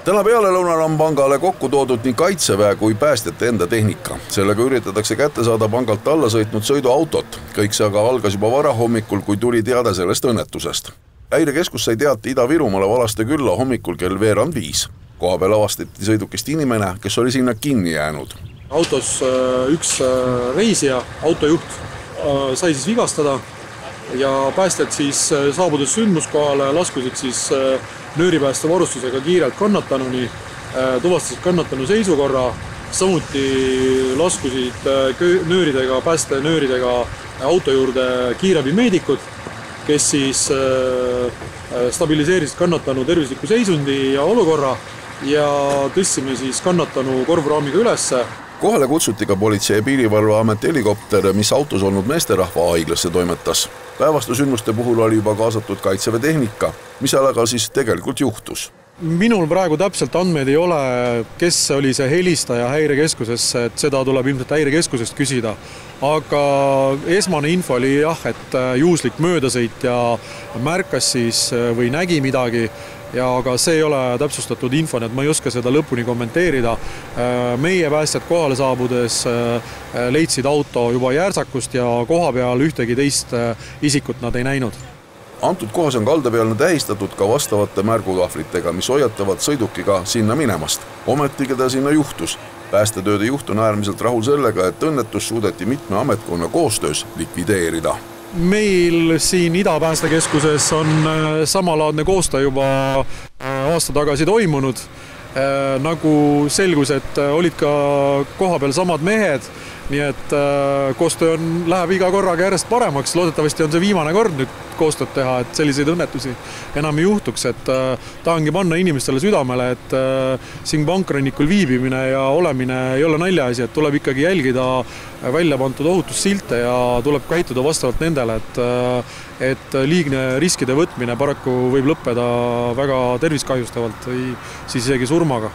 Täna pealelõunal on pangale kokku toodud nii kaitseväe kui päästjate enda tehnika. Sellega üritatakse kätte saada pangalt alla sõitnud sõiduautot. Kõik see aga algas juba varahommikul, kui tuli teada sellest õnnetusest. Häirekeskus sai teate Ida-Virumaale Valaste külla hommikul kell 4:45. Koha peal avastati sõidukist inimene, kes oli sinna kinni jäänud. Autos üks reisija, autojuht, sai siis vigastada ja päästjad siis saabudes sündmuskohale laskusid siis nööripääste varustusega kiirelt kannatanuni, tuvastasid kannatanu seisukorra, samuti laskusid nööridega, päästenööridega auto juurde kiirabimeedikud, kes siis stabiliseerisid kannatanu tervisliku seisundi ja olukorra ja tõstsime siis kannatanu korvraamiga ülesse. Kohale kutsuti ka Politsei- ja Piirivalveameti helikopter, mis autos olnud meesterahva haiglasse toimetas. Päevastusündmuste puhul oli juba kaasatud kaitseväe tehnika, mis aga siis tegelikult juhtus. Minul praegu täpselt andmeid ei ole, kes oli see helistaja häirekeskusesse, et seda tuleb ilmselt häirekeskusest küsida. Aga esmane info oli jah, et juhuslik möödasõitja märkas siis või nägi midagi, aga see ei ole täpsustatud info, et ma ei oska seda lõpuni kommenteerida. Meie päästjad kohale saabudes leidsid auto juba järsakust ja koha peal ühtegi teist isikut nad ei näinud. Antud kohas on kaldapealne tähistatud ka vastavate märgutahvlitega, mis hoiatavad sõidukiga sinna minemast. Ometigi ta sinna juhtus. Päästetööde juht on äärmiselt rahul sellega, et õnnetus suudeti mitme ametkonna koostöös likvideerida. Meil siin Ida-päästekeskuses on samalaadne koostöö juba aasta tagasi toimunud. Nagu selgus, et olid ka koha peal samad mehed, nii et koostöö läheb iga korraga järjest paremaks. Loodetavasti on see viimane kord nüüd koostööd teha, et selliseid õnnetusi enam ei juhtuks. Et tahangi panna inimestele südamele, et siin pankrannikul viibimine ja olemine ei ole naljaasi, et tuleb ikkagi jälgida välja pandud ohutussilte ja tuleb käituda vastavalt nendele, et liigne riskide võtmine paraku võib lõppeda väga terviskahjustavalt või siis isegi surmaga.